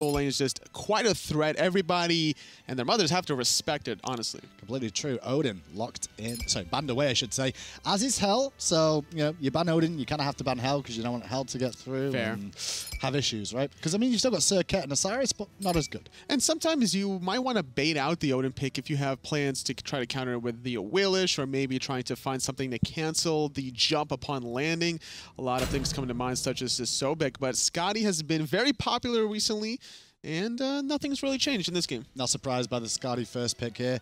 lane is just quite a threat. Everybody and their mothers have to respect it, honestly. Completely true. Odin locked in, sorry, banned away, I should say, as is Hell. So, you know, you ban Odin, you kind of have to ban Hell because you don't want Hell to get through and have issues, right? Because, I mean, you've still got Circuit and Osiris, but not as good. And sometimes you might want to bait out the Odin pick if you have plans to try to counter it with the Wheelish, or maybe trying to find something to cancel the jump upon landing. A lot of things come to mind, such as Sobek, but Scotty has been very popular recently, and nothing's really changed in this game. Not surprised by the Scotty first pick here.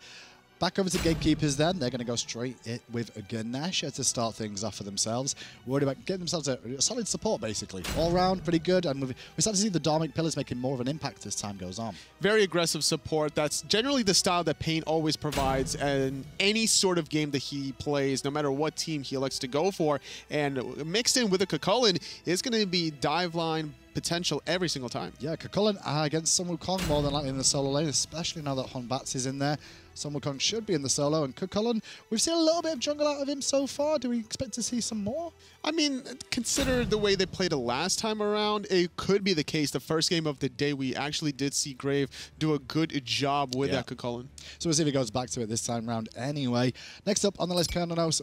Back over to Gatekeepers then. They're going to go straight with Ganesh to start things off for themselves. Worried about getting themselves a solid support, basically. All round, pretty good. And we start to see the Dharmic Pillars making more of an impact as time goes on. Very aggressive support. That's generally the style that Pain always provides in any sort of game that he plays, no matter what team he elects to go for. And mixed in with a Kukulkan is going to be dive line potential every single time. Yeah, Kukulkan against Sun Wukong more than likely in the solo lane, especially now that Honbats is in there. Sun Wukong should be in the solo, and Kukulkan, we've seen a little bit of jungle out of him so far. Do we expect to see some more? I mean, consider the way they played it last time around, it could be the case. The first game of the day, we actually did see Grave do a good job with that Kukulkan. So we'll see if he goes back to it this time round anyway. Next up on the list, Kernanos,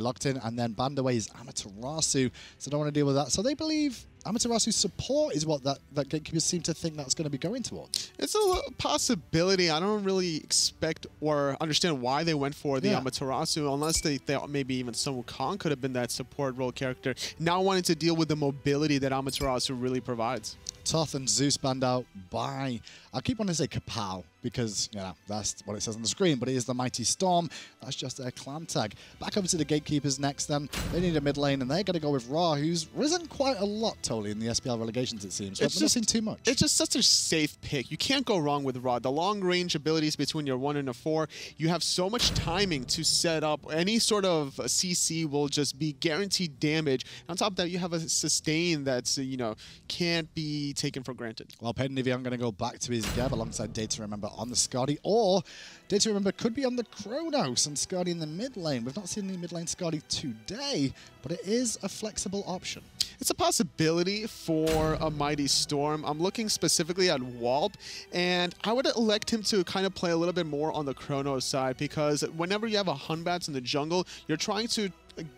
locked in, and then banned away is Amaterasu. So don't want to deal with that. So they believe Amaterasu's support is what that Gatekeepers seem to think that's going to be going towards. It's a possibility. I don't really expect or understand why they went for the Amaterasu, unless they thought maybe even Sun Wukong could have been that support role character, now wanting to deal with the mobility that Amaterasu really provides. Toth and Zeus banned out by, I keep wanting to say Kapow, because, you know, that's what it says on the screen, but it is the Mighty Storm. That's just their clan tag. Back over to the Gatekeepers next then. They need a mid lane, and they're going to go with Ra, who's risen quite a lot, totally, in the SPL Relegations, it seems. But not seen too much. It's just such a safe pick. You can't go wrong with Ra. The long-range abilities between your 1 and a 4, you have so much timing to set up. Any sort of CC will just be guaranteed damage. On top of that, you have a sustain that's, you know, can't be taken for granted. Well, Peyton Nivian going to go back to his Geb alongside Data Remember on the Scotty, or Data Remember could be on the Kronos and Scotty in the mid lane. We've not seen the mid lane Scotty today, but it is a flexible option. It's a possibility for a Mighty Storm. I'm looking specifically at Walp, and I would elect him to kind of play a little bit more on the Kronos side, because whenever you have a Hunbats in the jungle, you're trying to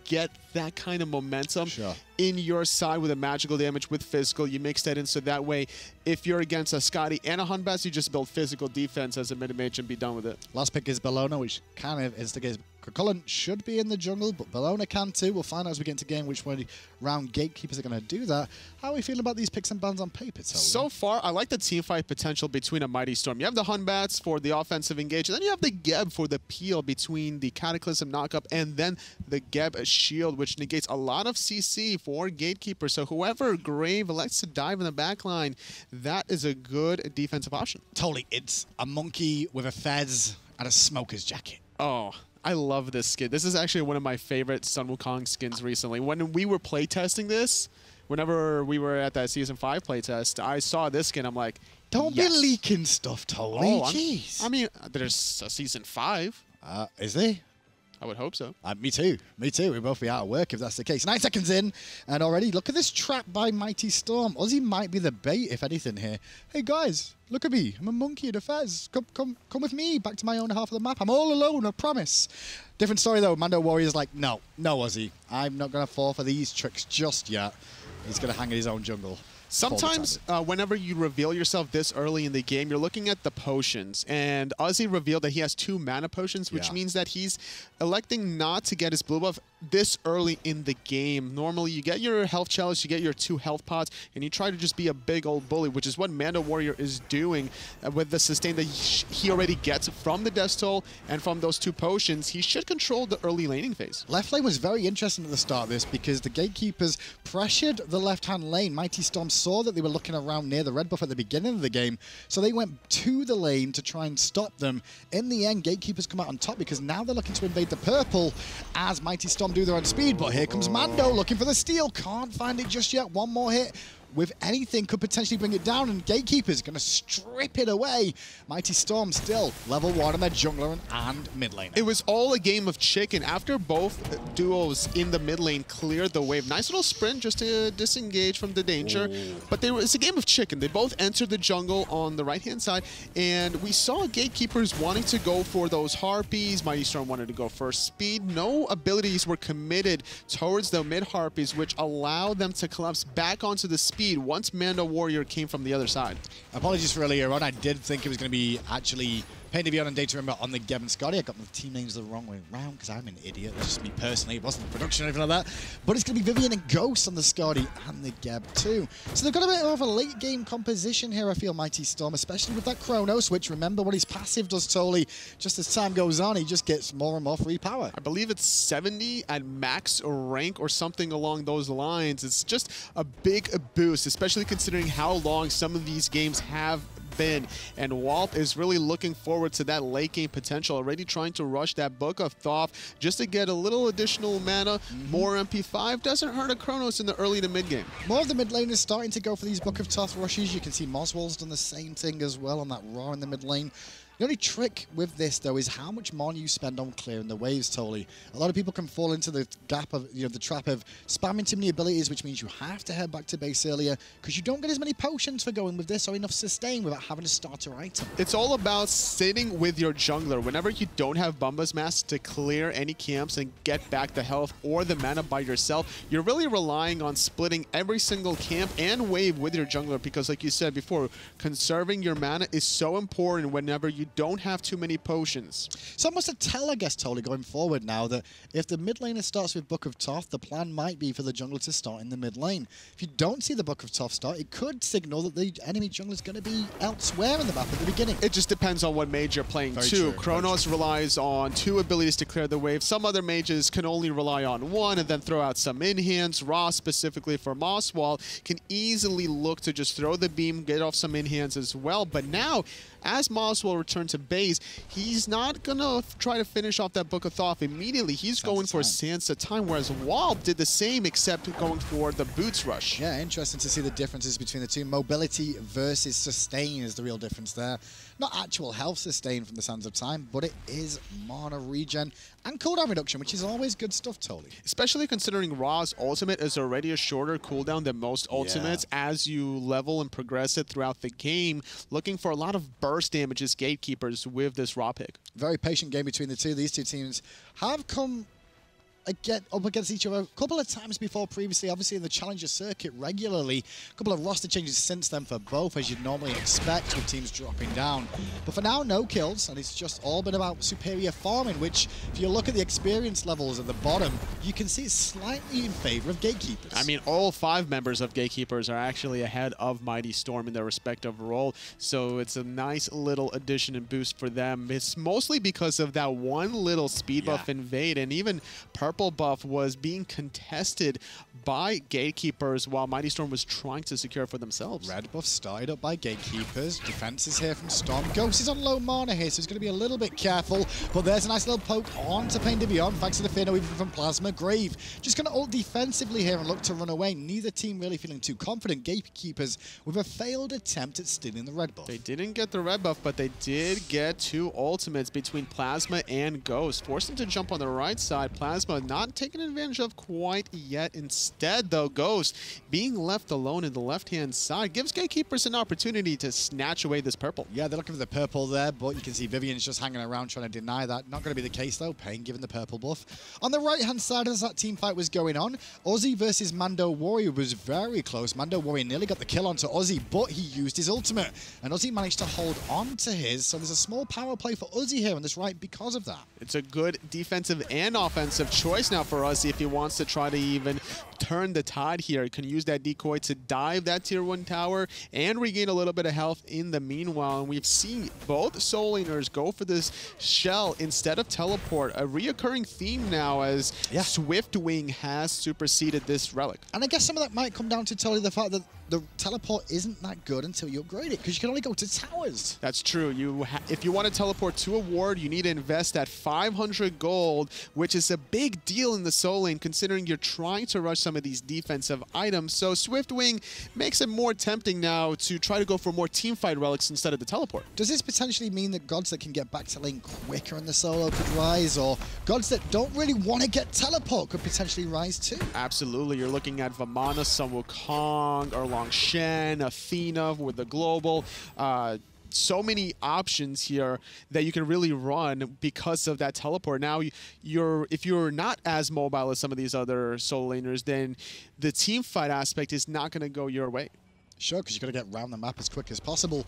get that kind of momentum in your side with a magical damage with physical. You mix that in, so that way, if you're against a Scotty and a Hunbats, you just build physical defense as a mid-mage and be done with it. Last pick is Bellona, which kind of instigates. Kukulkan should be in the jungle, but Bellona can too. We'll find out as we get into game which way round Gatekeepers are going to do that. How are we feeling about these picks and bans on paper, Tony? So far, I like the teamfight potential between a Mighty Storm. You have the Hunbats for the offensive engage, and then you have the Geb for the peel between the Cataclysm knockup and then the Geb shield, which negates a lot of CC for Gatekeeper. So whoever Grave elects to dive in the backline, that is a good defensive option. Totally. It's a monkey with a fez and a smoker's jacket. Oh, I love this skin. This is actually one of my favorite Sun Wukong skins recently. When we were playtesting this, whenever we were at that Season 5 playtest, I saw this skin. I'm like, don't be leaking stuff, Tony. Jeez. I mean, there's a Season 5. Is there? I would hope so. Me too. Me too. We'll both be out of work if that's the case. 9 seconds in, and already, look at this trap by Mighty Storm. Ozzy might be the bait, if anything, here. Hey, guys, look at me. I'm a monkey in a fez. Come with me back to my own half of the map. I'm all alone, I promise. Different story, though. Mando Warrior's like, no, Ozzy. I'm not going to fall for these tricks just yet. He's going to hang in his own jungle. Sometimes, whenever you reveal yourself this early in the game, you're looking at the potions. And Ozzy revealed that he has 2 mana potions, which means that he's electing not to get his blue buff this early in the game. Normally, you get your health chalice, you get your 2 health pots, and you try to just be a big old bully, which is what Mando Warrior is doing with the sustain that he already gets from the Death Toll and from those 2 potions. He should control the early laning phase. Left lane was very interesting at the start of this because the Gatekeepers pressured the left-hand lane. Mighty Storm saw that they were looking around near the red buff at the beginning of the game, so they went to the lane to try and stop them. In the end, Gatekeepers come out on top because now they're looking to invade the purple as Mighty Storm do their own speed, but here comes Mando looking for the steal. Can't find it just yet. One more hit with anything could potentially bring it down, and Gatekeepers going to strip it away. Mighty Storm still level 1 on their jungler and mid lane. It was all a game of chicken. After both duos in the mid lane cleared the wave, nice little sprint just to disengage from the danger. Ooh. But it's a game of chicken. They both entered the jungle on the right-hand side, and we saw Gatekeepers wanting to go for those harpies. Mighty Storm wanted to go for speed. No abilities were committed towards the mid harpies, which allowed them to collapse back onto the speed once Mando Warrior came from the other side. Apologies for earlier on. I did think it was going to be actually Pain to be on and Data Remember on the Geb and Scotty. I got the team names the wrong way around because I'm an idiot. That's just me personally. It wasn't the production or anything like that. But it's going to be Vivian and Ghost on the Scotty and the Geb too. So they've got a bit of a late game composition here, I feel, Mighty Storm, especially with that Chronos, which remember what his passive does totally. Just as time goes on, he just gets more and more free power. I believe it's 70 at max rank or something along those lines. It's just a big boost, especially considering how long some of these games have been, and Walt is really looking forward to that late game potential, already trying to rush that Book of Thoth just to get a little additional mana. More MP5 doesn't hurt a Chronos in the early to mid game. More of the mid lane is starting to go for these Book of Thoth rushes. You can see Moswell's done the same thing as well on that Raw in the mid lane. The only trick with this, though, is how much mana you spend on clearing the waves, totally. A lot of people can fall into the gap of, the trap of spamming too many abilities, which means you have to head back to base earlier because you don't get as many potions for going with this or enough sustain without having a starter item. It's all about sitting with your jungler. Whenever you don't have Bumba's Mask to clear any camps and get back the health or the mana by yourself, you're really relying on splitting every single camp and wave with your jungler because, like you said before, conserving your mana is so important whenever you don't have too many potions. So almost a tell, I guess, totally going forward now that if the mid laner starts with Book of Thoth, the plan might be for the jungler to start in the mid lane. If you don't see the Book of Thoth start, it could signal that the enemy jungler is going to be elsewhere in the map at the beginning. It just depends on what mage you're playing too. Chronos relies on 2 abilities to clear the wave. Some other mages can only rely on 1 and then throw out some in-hands. Ross, specifically for Mosswall, can easily look to just throw the beam, get off some in-hands as well. But now, as Mosswell returns to base, he's not going to try to finish off that Book of Thoth immediately. He's going for Sands of Time, whereas Walt did the same except going for the Boots Rush. Yeah, interesting to see the differences between the two. Mobility versus sustain is the real difference there. Not actual health sustain from the Sands of Time, but it is mana regen and cooldown reduction, which is always good stuff, totally. Especially considering Ra's ultimate is already a shorter cooldown than most ultimates as you level and progress it throughout the game. Looking for a lot of burst damages, Gatekeepers, with this Ra pick. Very patient game between the two. These two teams have come up against each other a couple of times before previously, obviously in the Challenger circuit regularly. A couple of roster changes since then for both, as you'd normally expect with teams dropping down. But for now, no kills, and it's just all been about superior farming, which, if you look at the experience levels at the bottom, you can see it's slightly in favor of Gatekeepers. I mean, all 5 members of Gatekeepers are actually ahead of Mighty Storm in their respective role, so it's a nice little addition and boost for them. It's mostly because of that one little speed buff invade, and even Purple buff was being contested by Gatekeepers while Mighty Storm was trying to secure for themselves. Red buff started up by Gatekeepers. Defense is here from Storm. Ghost is on low mana here, so he's going to be a little bit careful. But there's a nice little poke on to Pain to Beyond, thanks to the Fino even from Plasma. Grave just going to ult defensively here and look to run away. Neither team really feeling too confident. Gatekeepers with a failed attempt at stealing the red buff. They didn't get the red buff, but they did get 2 ultimates between Plasma and Ghost. Forced them to jump on the right side. Plasma not taken advantage of quite yet. Instead, though, Ghost being left alone in the left-hand side gives Gatekeepers an opportunity to snatch away this purple. Yeah, they're looking for the purple there, but you can see Vivian's just hanging around trying to deny that. Not going to be the case, though. Pain given the purple buff. On the right-hand side, as that team fight was going on, Ozzy versus Mando Warrior was very close. Mando Warrior nearly got the kill onto Ozzy, but he used his ultimate, and Ozzy managed to hold on to his, so there's a small power play for Ozzy here on this right because of that. It's a good defensive and offensive choice now for Ozzy if he wants to try to even turn the tide here. He can use that decoy to dive that tier 1 tower and regain a little bit of health in the meanwhile. And we've seen both Soul Laners go for this shell instead of teleport. A reoccurring theme now as Swiftwing has superseded this relic. And I guess some of that might come down to totally the fact that the teleport isn't that good until you upgrade it, because you can only go to towers. That's true. If you want to teleport to a ward, you need to invest that 500 gold, which is a big deal in the solo lane, considering you're trying to rush some of these defensive items. So Swiftwing makes it more tempting now to try to go for more teamfight relics instead of the teleport. Does this potentially mean that gods that can get back to lane quicker in the solo could rise, or gods that don't really want to get teleport could potentially rise too? Absolutely. You're looking at Vamana, Sun Wukong, Erlang Shen, Athena with the global. So many options here that you can really run because of that teleport. Now, if you're not as mobile as some of these other solo laners, then the team fight aspect is not going to go your way. Sure, because you've got to get around the map as quick as possible.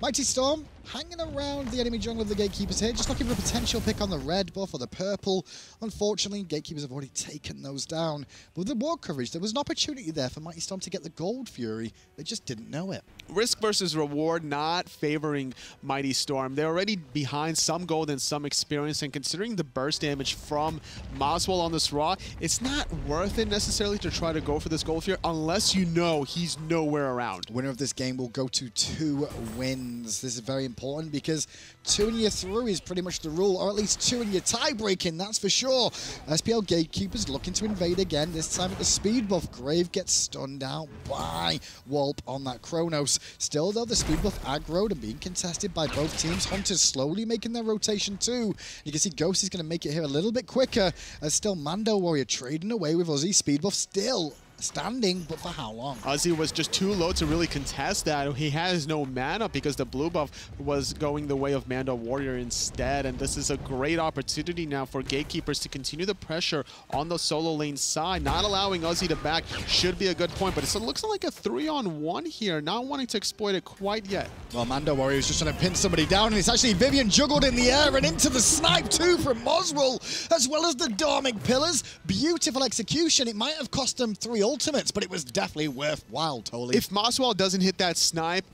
Mighty Storm hanging around the enemy jungle of the Gatekeepers here, just looking for a potential pick on the red buff or the purple. Unfortunately, Gatekeepers have already taken those down. But with the ward coverage, there was an opportunity there for Mighty Storm to get the Gold Fury. They just didn't know it. Risk versus reward not favoring Mighty Storm. They're already behind some gold and some experience, and considering the burst damage from Moswell on this Raw, it's not worth it necessarily to try to go for this Gold Fury unless you know he's nowhere around. Winner of this game will go to 2 wins. This is very important because 2 and you're through is pretty much the rule, or at least 2 and you're tie-breaking, that's for sure. SPL Gatekeepers looking to invade again, this time at the speed buff. Grave gets stunned out by Wulp on that Chronos. Still, though, the speed buff aggroed and being contested by both teams. Hunters slowly making their rotation too. You can see Ghost is going to make it here a little bit quicker, as still Mando Warrior trading away with Ozzy. Speed buff still standing, but for how long? Ozzy was just too low to really contest that. He has no mana because the blue buff was going the way of Mando Warrior instead, and this is a great opportunity now for Gatekeepers to continue the pressure on the solo lane side. Not allowing Ozzy to back should be a good point, but it looks like a 3-on-1 here, not wanting to exploit it quite yet. Well, Mando Warrior is just trying to pin somebody down, and it's actually Vivian juggled in the air and into the snipe too from Moswell, as well as the Dharmic Pillars. Beautiful execution. It might have cost them 3 ultimates, but it was definitely worthwhile, totally. If Moswell doesn't hit that snipe,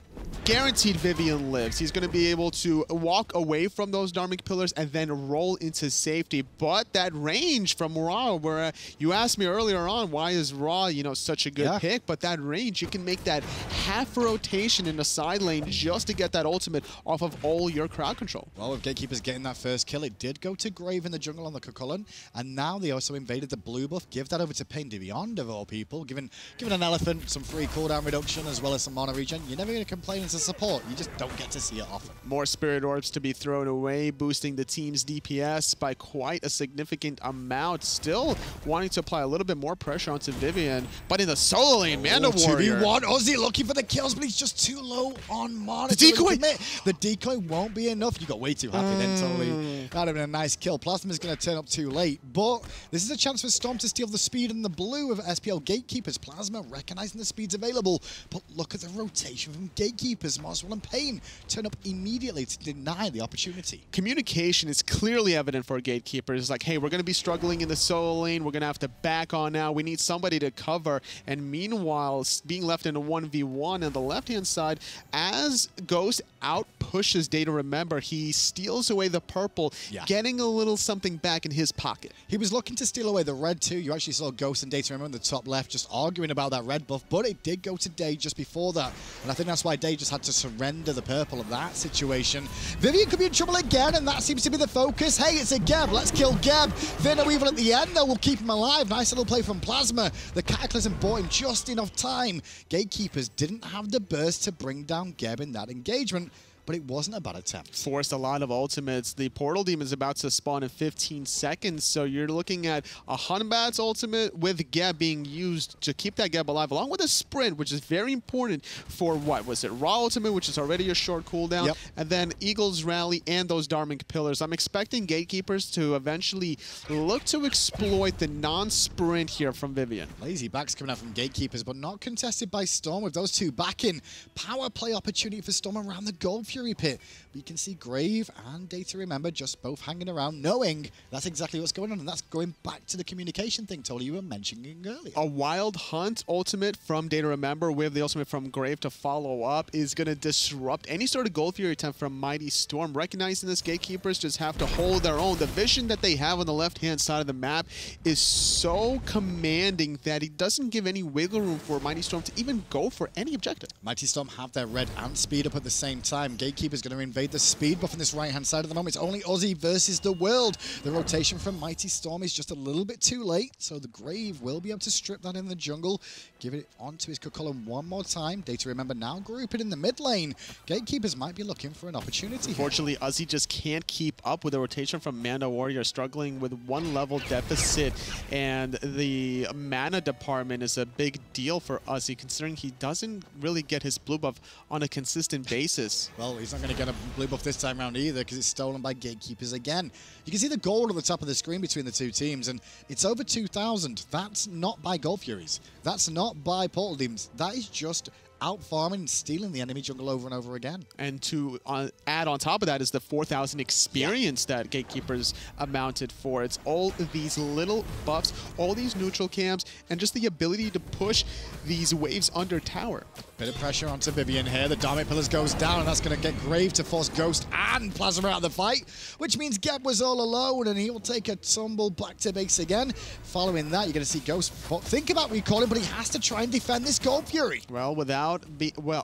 guaranteed Vivian lives. He's going to be able to walk away from those Dharmic Pillars and then roll into safety. But that range from Ra, where you asked me earlier on, why is Ra, such a good pick? But that range, you can make that half rotation in the side lane just to get that ultimate off of all your crowd control. Well, with Gatekeepers getting that first kill, it did go to Grave in the jungle on the Cucullin, and now they also invaded the blue buff. Give that over to Pain to Beyond, of all people. Giving an elephant some free cooldown reduction as well as some mana regen. You're never going to complain as a support. You just don't get to see it often. More Spirit Orbs to be thrown away, boosting the team's DPS by quite a significant amount. Still wanting to apply a little bit more pressure onto Vivian, but in the solo lane, Mando Warrior. 2v1, Ozzy looking for the kills, but he's just too low on mana. The decoy! The decoy won't be enough. You got way too happy then, totally. That would have been a nice kill. Plasma's going to turn up too late, but this is a chance for Storm to steal the speed and the blue of SPL Gatekeepers. Plasma recognizing the speeds available, but look at the rotation from Gatekeepers. Moswell and Pain turn up immediately to deny the opportunity. Communication is clearly evident for Gatekeepers. It's like, hey, we're going to be struggling in the solo lane. We're going to have to back on now. We need somebody to cover. And meanwhile, being left in a 1v1 on the left-hand side, as Ghost out-pushes Day to Remember, he steals away the purple, getting a little something back in his pocket. He was looking to steal away the red too. You actually saw Ghost and Day to Remember in the top left just arguing about that red buff, but it did go to Day just before that. And I think that's why Day just had to surrender the purple of that situation. Vivian could be in trouble again, and that seems to be the focus. Hey, it's a Geb. Let's kill Geb. Vino even at the end, though, will keep him alive. Nice little play from Plasma. The Cataclysm bought him just enough time. Gatekeepers didn't have the burst to bring down Geb in that engagement, but it wasn't a bad attempt. Forced a lot of ultimates. The Portal Demon is about to spawn in 15 seconds, so you're looking at a Hunbat's ultimate with Geb being used to keep that Geb alive, along with a sprint, which is very important for, what was it, Raw ultimate, which is already a short cooldown, and then Eagle's Rally and those Dharmic Pillars. I'm expecting Gatekeepers to eventually look to exploit the non-sprint here from Vivian. Lazy backs coming out from Gatekeepers, but not contested by Storm with those two backing. Power play opportunity for Storm around the Gold Fury. Fury pit. But you can see Grave and Data Remember just both hanging around, knowing that's exactly what's going on. And that's going back to the communication thing, Tolly, you were mentioning earlier. A Wild Hunt ultimate from Data Remember with the ultimate from Grave to follow up is going to disrupt any sort of Gold Fury attempt from Mighty Storm. Recognizing this, Gatekeepers just have to hold their own. The vision that they have on the left-hand side of the map is so commanding that he doesn't give any wiggle room for Mighty Storm to even go for any objective. Mighty Storm have their red and speed up at the same time. Gatekeeper's going to invade the speed buff on this right-hand side at the moment. It's only Ozzy versus the world. The rotation from Mighty Storm is just a little bit too late, so the Grave will be able to strip that in the jungle. Give it onto his column one more time. Data Remember now grouping in the mid lane. Gatekeepers might be looking for an opportunity. Unfortunately, Ozzy just can't keep up with the rotation from Manda Warrior, struggling with one level deficit, and the mana department is a big deal for Ozzy, considering he doesn't really get his blue buff on a consistent basis. Well, he's not going to get a blue buff this time around either, because it's stolen by Gatekeepers again. You can see the gold at the top of the screen between the two teams, and it's over 2,000. That's not by Gold Furies. That's not by Portal Demons. That is just out farming and stealing the enemy jungle over and over again. And to add on top of that is the 4,000 experience that Gatekeepers amounted for. It's all these little buffs, all these neutral cams, and just the ability to push these waves under tower. Bit of pressure onto Vivian here. The Dharmic Pillars goes down, and that's going to get Grave to force Ghost and Plasma out of the fight, which means Geb was all alone, and he will take a tumble back to base again. Following that, you're going to see Ghost think about recalling, but he has to try and defend this Gold Fury. Well,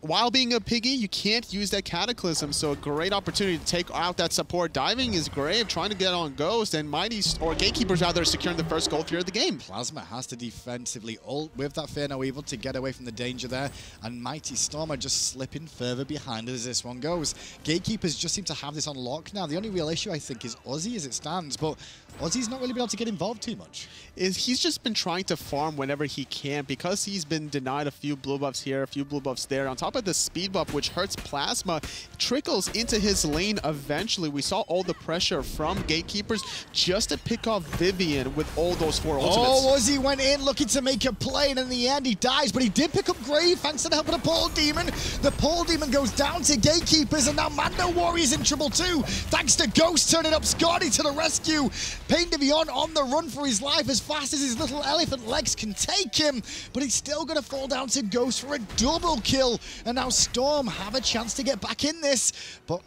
while being a piggy, you can't use that Cataclysm, so a great opportunity to take out that support. Diving is Grave, trying to get on Ghost, and Gatekeepers out there securing the first Gold Fury of the game. Plasma has to defensively ult with that Fear No Evil to get away from the danger there, and Mighty Storm are just slipping further behind as this one goes. Gatekeepers just seem to have this on lock now. The only real issue, I think, is Ozzy as it stands, but Ozzy's not really been able to get involved too much. He's just been trying to farm whenever he can, because he's been denied a few blue buffs here, a few blue buffs there. On top of the speed buff, which hurts Plasma, trickles into his lane eventually. We saw all the pressure from Gatekeepers just to pick off Vivian with all those 4 ultimates. Oh, Ozzy went in looking to make a play, and in the end he dies, but he did pick up Grave thanks to the help of the Portal Demon. The Portal Demon goes down to Gatekeepers, and now Mando Warrior's in trouble too, thanks to Ghost turning up Scotty to the rescue. Pain Devion on the run for his life as fast as his little elephant legs can take him, but he's still going to fall down to Ghost for a double kill. And now Storm have a chance to get back in this, but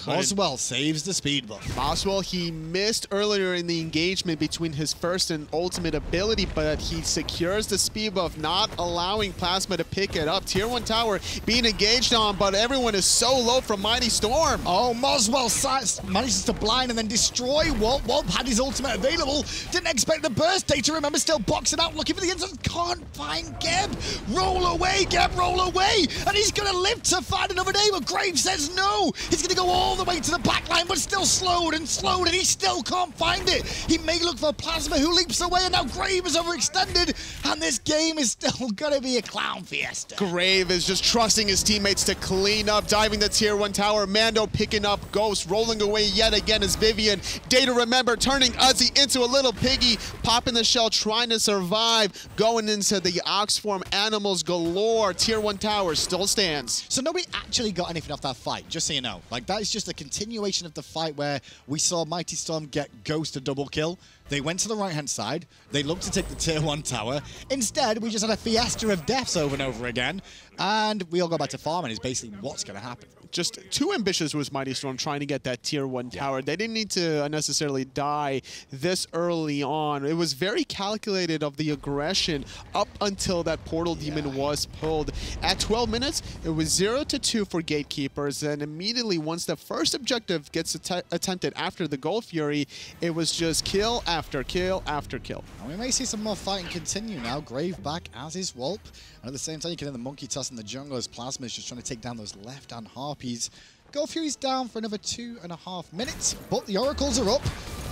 Boswell saves the speed buff. Boswell, he missed earlier in the engagement between his first and ultimate ability, but he secures the speed buff, not allowing Plasma to pick it up. Tier 1 tower being engaged on, but everyone is so low from Mighty Storm. Oh, Boswell manages to blind and then destroy Walt. Walt had his ultimate available. Didn't expect the burst. Data Remember still boxing out, looking for the instant. Can't find Geb. Roll away, Geb, roll away. And he's going to live to find another day, but Grave says no. He's going to go all the way to the back line, but still slowed, and he still can't find it. He may look for Plasma, who leaps away, and now Grave is overextended, and this game is still gonna be a clown fiesta. Grave is just trusting his teammates to clean up, diving the Tier 1 tower. Mando picking up Ghost, rolling away yet again as Vivian. Data Remember turning Ozzy into a little piggy, popping the shell, trying to survive, going into the Ox form, animals galore. Tier 1 tower still stands. So nobody actually got anything off that fight, just so you know. Like, that is just a continuation of the fight where we saw Mighty Storm get Ghost a double kill. They went to the right-hand side. They looked to take the Tier 1 tower. Instead, we just had a fiesta of deaths over and over again. And we all go back to farming is basically what's going to happen. Just too ambitious was Mighty Storm trying to get that Tier 1 tower. They didn't need to unnecessarily die this early on. It was very calculated of the aggression up until that Portal Demon was pulled. At 12 minutes, it was 0-2 for Gatekeepers. And immediately, once the first objective gets attempted after the Gold Fury, it was just kill after kill after kill. And we may see some more fighting continue now. Grave back as is Wulp. And at the same time, you can hear the monkey toss in the jungle as Plasma is just trying to take down those left-hand harpies. Gold Fury's down for another 2.5 minutes, but the oracles are up.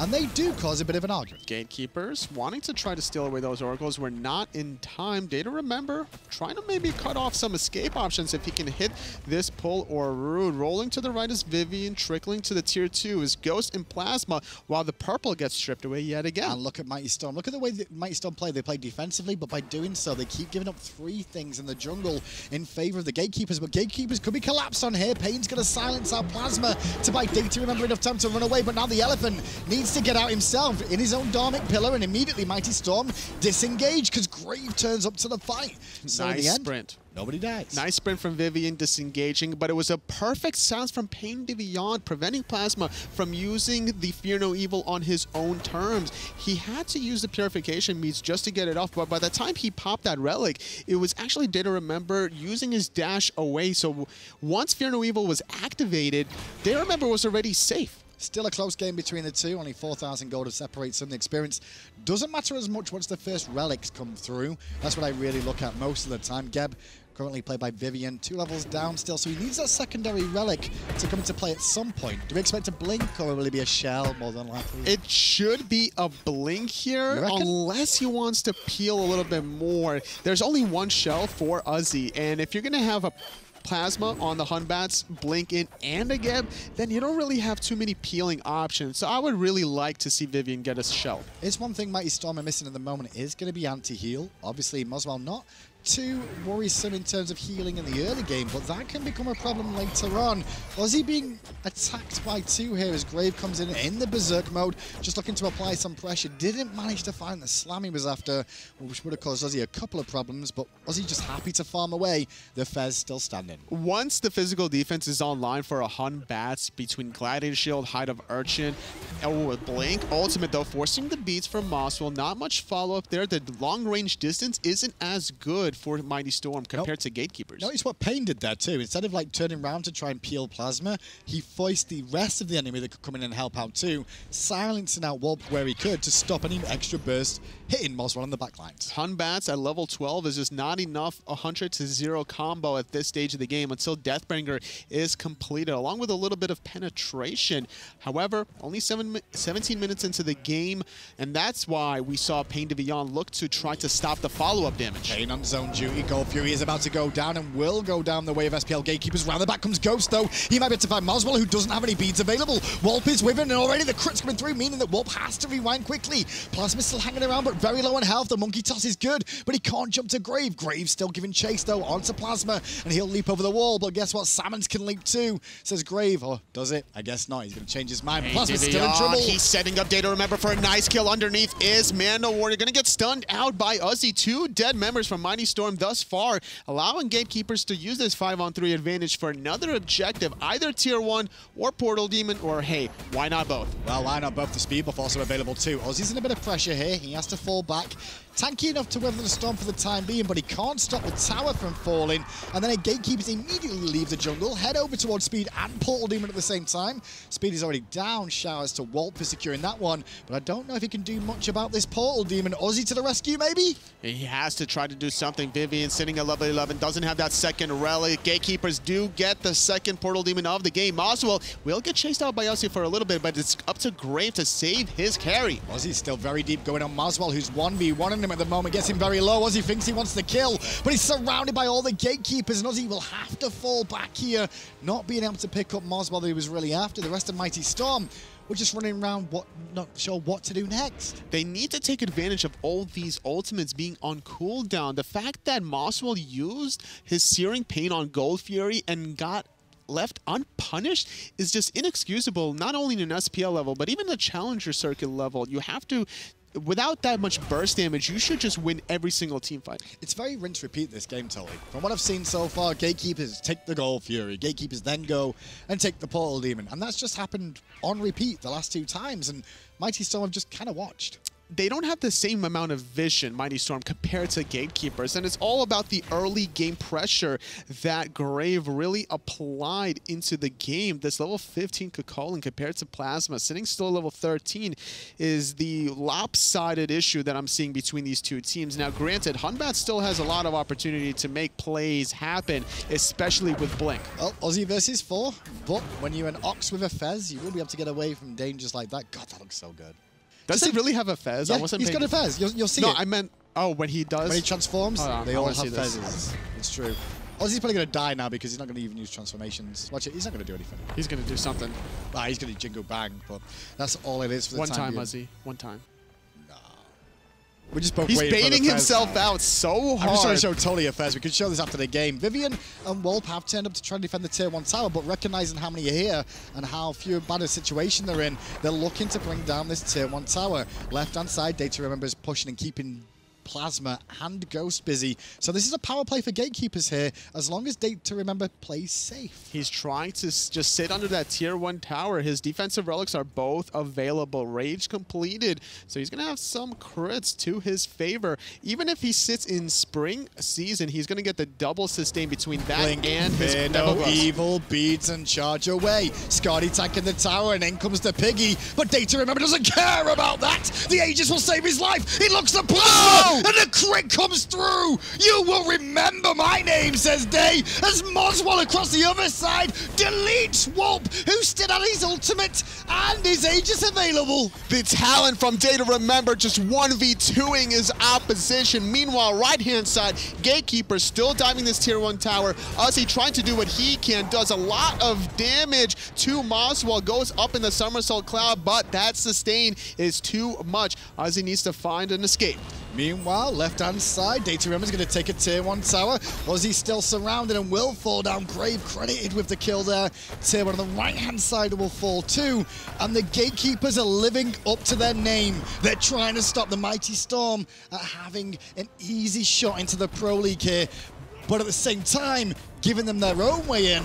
and they do cause a bit of an argument. Gatekeepers wanting to try to steal away those oracles were not in time. Data remember trying to maybe cut off some escape options if he can hit this pull or root. Rolling to the right is Vivian, trickling to the tier 2 is Ghost and Plasma, while the purple gets stripped away yet again. And look at Mighty Storm. Look at the way that Mighty Storm play. They play defensively, but by doing so, they keep giving up 3 things in the jungle in favor of the Gatekeepers. But Gatekeepers could be collapsed on here. Pain's going to silence out Plasma to buy Data remember enough time to run away, but now the Elephant needs to get out himself in his own Dharmic Pillar, and immediately Mighty Storm disengage because Grave turns up to the fight. So in the end, sprint. Nobody dies. Nice sprint from Vivian disengaging, but it was a perfect silence from Pain de Beyond, preventing Plasma from using the Fear No Evil on his own terms. He had to use the Purification Meats just to get it off, but by the time he popped that Relic, it was actually Data Remember using his dash away. So once Fear No Evil was activated, Data Remember was already safe. Still a close game between the two. Only 4,000 gold to separate some. The experience doesn't matter as much once the first relics come through. That's what I really look at most of the time. Geb, currently played by Vivian, 2 levels down still, so he needs that secondary relic to come into play at some point. Do we expect a blink, or will it be a shell more than likely? It should be a blink here, unless he wants to peel a little bit more. There's only 1 shell for Uzi, and if you're going to have a Plasma on the Hunbats, blink in and a Geb, then you don't really have too many peeling options. So I would really like to see Vivian get a shell. It's one thing Mighty Storm are missing at the moment is going to be anti-heal. Obviously, Moswell not too worrisome in terms of healing in the early game, but that can become a problem later on. Ozzy being attacked by 2 here as Grave comes in the Berserk mode, just looking to apply some pressure. Didn't manage to find the slam he was after, which would have caused Ozzy a couple of problems, but Ozzy just happy to farm away. The Fez still standing. Once the physical defense is online for a Hun Bats between Gladiator Shield, Hide of Urchin, with Blink, Ultimate though, forcing the beats from Moswell. Not much follow-up there. The long-range distance isn't as good for Mighty Storm compared to Gatekeepers. Notice what Pain did there too. Instead of like turning around to try and peel Plasma, he foisted the rest of the enemy that could come in and help out too, silencing out Wulp where he could to stop any extra burst hitting Moswell on the backlines. Hun Bats at level 12 is just not enough 100-0 combo at this stage of the game until Deathbringer is completed, along with a little bit of penetration. However, only 17 minutes into the game, and that's why we saw Pain de Beyond look to try to stop the follow-up damage. Pain on zone duty. Gold Fury is about to go down and will go down the way of SPL Gatekeepers. Round the back comes Ghost, though. He might be able to find Moswell, who doesn't have any beads available. Wulp is with him, and already the crit's coming through, meaning that Wulp has to rewind quickly. Plasma's still hanging around, but very low on health. The Monkey Toss is good, but he can't jump to Grave. Grave's still giving chase, though, onto Plasma, and he'll leap over the wall, but guess what? Salmons can leap too, says Grave. Oh, does it? I guess not. He's going to change his mind. Plasma's still in trouble. He's setting up Data Remember for a nice kill. Underneath is Mando Warrior. Going to get stunned out by Uzi. 2 dead members from Mighty Storm thus far, allowing Gatekeepers to use this 5-on-3 advantage for another objective, either Tier 1 or Portal Demon, or hey, why not both? Well, why not both? The speed buff also available too. Ozzy's in a bit of pressure here. He has to fall back. Tanky enough to weather the storm for the time being, but he can't stop the tower from falling. And then Gatekeepers immediately leave the jungle, head over towards Speed and Portal Demon at the same time. Speed is already down. Showers to Walt for securing that one, but I don't know if he can do much about this Portal Demon. Ozzy to the rescue, maybe? He has to try to do something. Vivian sitting at level 11, doesn't have that second relic. Gatekeepers do get the second Portal Demon of the game. Moswell will get chased out by Ozzy for a little bit, but it's up to Grave to save his carry. Ozzy's still very deep going on Moswell, who's 1v1 him at the moment, gets him very low. Ozzy thinks he wants the kill, but he's surrounded by all the Gatekeepers, and Ozzy will have to fall back here, not being able to pick up Moswell that he was really after. The rest of Mighty Storm were just running around, not sure what to do next. They need to take advantage of all these ultimates being on cooldown. The fact that Moswell used his Searing Pain on Gold Fury and got left unpunished is just inexcusable, not only in an SPL level, but even the Challenger Circuit level. You have to, without that much burst damage, you should just win every single team fight. It's very rinse-repeat, this game, Tully. From what I've seen so far, Gatekeepers take the Gold Fury. Gatekeepers then go and take the Portal Demon. And that's just happened on repeat the last 2 times. And Mighty Storm have just kind of watched. they don't have the same amount of vision, Mighty Storm, compared to Gatekeepers. And it's all about the early game pressure that Grave really applied into the game. This level 15 Kukulkan compared to Plasma, sitting still at level 13, is the lopsided issue that I'm seeing between these two teams. Now, granted, Hunbat still has a lot of opportunity to make plays happen, especially with Blink. Well, Aussie versus 4, but when you're an Ox with a Fez, you will be able to get away from dangers like that. God, that looks so good. Does he really have a Fez? Yeah, he's got a Fez. You'll see it. No, I meant, oh, when he does? When he transforms, they all have Fezes. It's true. Aussie's probably going to die now because he's not going to even use transformations. Watch it, he's not going to do anything. He's going to do something. He's going to jingle bang, but that's all it is for the One time time, Aussie. One time. We're just both He's baiting himself out so hard. I'm just trying to show Tolly a Fez. We could show this after the game. Vivian and Wolp have turned up to try and defend the Tier 1 tower, but recognizing how many are here and how few bad a situation they're in, they're looking to bring down this Tier 1 tower. Left-hand side, Data Remember is pushing and keeping Plasma and Ghost busy. So this is a power play for Gatekeepers here, as long as Data Remember plays safe. He's trying to just sit under that Tier 1 tower. His defensive relics are both available. Rage completed, so he's going to have some crits to his favor. Even if he sits in Spring Season, he's going to get the double sustain between that Blink, and his no evil beats and charge away. Scotty tanking the tower, and in comes the Piggy, but Data Remember doesn't care about that. The Aegis will save his life. He looks the Plasma! And the crit comes through! You will remember my name, says Day, as Moswell across the other side deletes Wolp, who still had his ultimate and his Aegis available. The talent from Data Remember just 1v2ing his opposition. Meanwhile, right-hand side, Gatekeeper still diving this Tier 1 tower. Aussie trying to do what he can, does a lot of damage to Moswell, goes up in the somersault cloud, but that sustain is too much. Aussie needs to find an escape. Meanwhile, left-hand side, Data Remember's going to take a Tier 1 tower. Aussie's still surrounded and will fall down. Grave credited with the kill there. Tier 1 on the right-hand side will fall too. And the Gatekeepers are living up to their name. They're trying to stop the Mighty Storm at having an easy shot into the Pro League here, but at the same time, giving them their own way in.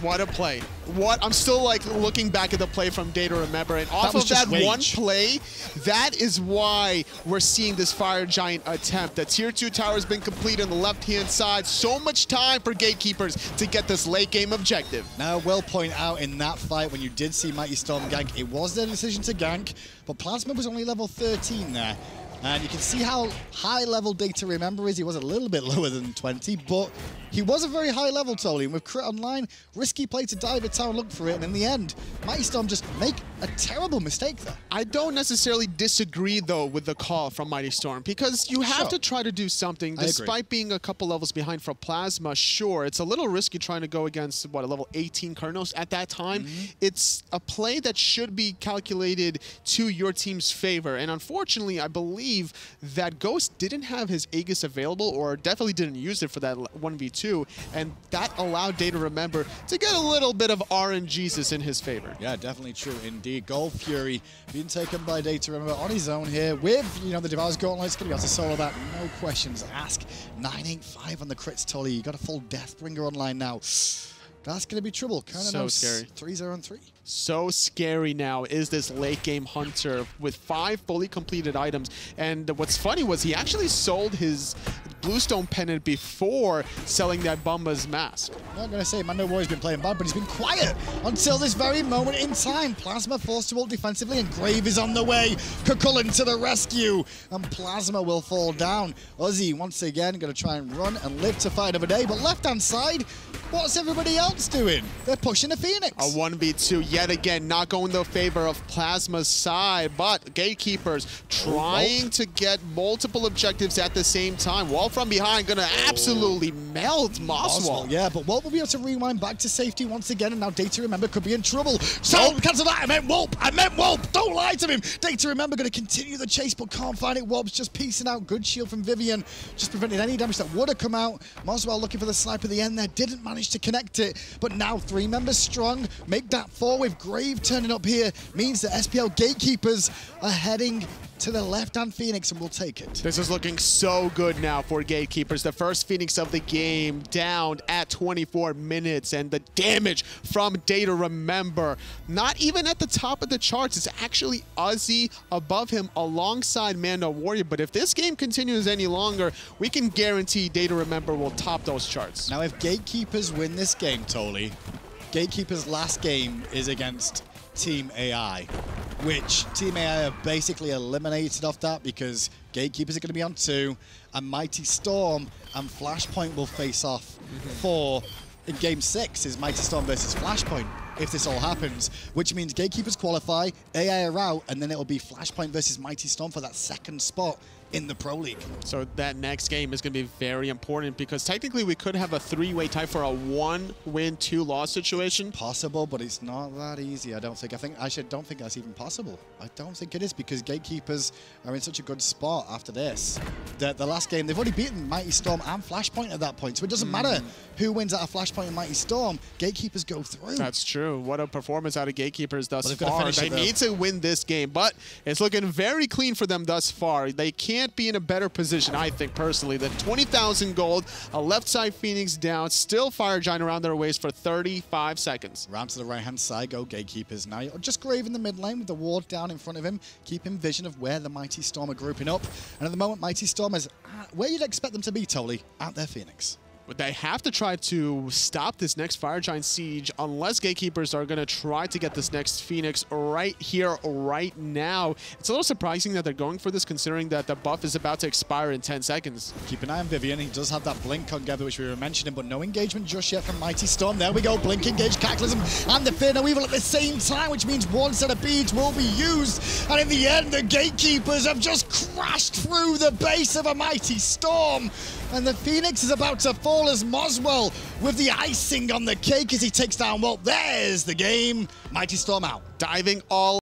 What a play. I'm still like looking back at the play from Data Remember, and off of that one play, that is why we're seeing this Fire Giant attempt. The Tier 2 tower has been complete on the left-hand side. So much time for Gatekeepers to get this late game objective. Now, I will point out in that fight, when you did see Mighty Storm gank, it was their decision to gank, but Plasma was only level 13 there. And you can see how high-level Data Remember is. He was a little bit lower than 20, but he was a very high level, Tolly. And with crit online, risky play to dive a tower and look for it. And in the end, Mighty Storm just make a terrible mistake there. I don't necessarily disagree, though, with the call from Mighty Storm, because you have to try to do something. Despite being a couple levels behind for Plasma, sure, it's a little risky trying to go against, what, a level 18 Kurnos at that time. It's a play that should be calculated to your team's favor. And unfortunately, I believe that Ghost didn't have his Aegis available, or definitely didn't use it for that 1v2, and that allowed Data Remember to get a little bit of RNGesus in his favor. Yeah, definitely true indeed. Gold Fury being taken by Data Remember on his own here with, you know, the Devour's Gauntlet. It's going to be able to solo that, no questions asked. 985 on the crits, Tolly. You got a full Deathbringer online now. That's going to be trouble. So scary. 3-0 and 3. So scary now is this late game Hunter with 5 fully completed items. And what's funny was he actually sold his Bluestone Pendant before selling that Bumba's Mask. I'm not going to say Mando Boy's been playing bad, but he's been quiet until this very moment in time. Plasma forced to ult defensively, and Grave is on the way. Kukulkan to the rescue, and Plasma will fall down. Aussie once again going to try and run and live to fight another day, but left-hand side, what's everybody else doing? They're pushing a Phoenix. A 1v2 yet again, not going the favor of Plasma's side, but Gatekeepers trying to get multiple objectives at the same time. Wall from behind gonna absolutely melt Moswell. Yeah, but Wolp will be able to rewind back to safety once again, and now Data Remember could be in trouble. So, cancel that, I meant Wolp! I meant Wolp! Don't lie to him! Data Remember gonna continue the chase, but can't find it. Wolp's just piecing out. Good shield from Vivian, just preventing any damage that would have come out. Moswell looking for the snipe at the end there, didn't manage to connect it, but now 3 members strong. Make that 4 with Grave turning up here, means that SPL Gatekeepers are heading to the left-hand Phoenix, and we'll take it. This is looking so good now for Gatekeepers. The first Phoenix of the game down at 24 minutes, and the damage from Data Remember, not even at the top of the charts. It's actually Uzi above him alongside Mando Warrior. But if this game continues any longer, we can guarantee Data Remember will top those charts. Now, if Gatekeepers win this game, Toli, Gatekeepers' last game is against Team AI, which Team AI are basically eliminated off that because Gatekeepers are going to be on 2, and Mighty Storm and Flashpoint will face off for, in Game 6, is Mighty Storm versus Flashpoint, if this all happens, which means Gatekeepers qualify, AI are out, and then it will be Flashpoint versus Mighty Storm for that second spot in the Pro League. So that next game is going to be very important because technically we could have a 3-way tie for a 1-win, 2-loss situation. Possible, but it's not that easy, I don't think. I don't think that's even possible. I don't think it is because Gatekeepers are in such a good spot after this. The last game, they've already beaten Mighty Storm and Flashpoint at that point, so it doesn't matter who wins out of Flashpoint and Mighty Storm. Gatekeepers go through. That's true. What a performance out of Gatekeepers thus far. They need to win this game, but it's looking very clean for them thus far. They can't be in a better position, I think, personally, than 20,000 gold, a left side Phoenix down, still Fire Giant around their waist for 35 seconds. Round to the right-hand side go Gatekeepers now. Just Grave in the mid lane with the ward down in front of him, keeping vision of where the Mighty Storm are grouping up. And at the moment, Mighty Storm is where you'd expect them to be, Toli, at their Phoenix. But they have to try to stop this next Fire Giant siege unless Gatekeepers are going to try to get this next Phoenix right here, right now. It's a little surprising that they're going for this considering that the buff is about to expire in 10 seconds. Keep an eye on Vivian. He does have that blink on Gather, which we were mentioning, but no engagement just yet from Mighty Storm. There we go. Blink, engage, Cataclysm, and the Fear No Evil at the same time, which means one set of beads will be used. And in the end, the Gatekeepers have just crashed through the base of a Mighty Storm. And the Phoenix is about to fall as Moswell with the icing on the cake as he takes down. Well, there's the game. Mighty Storm out. Diving all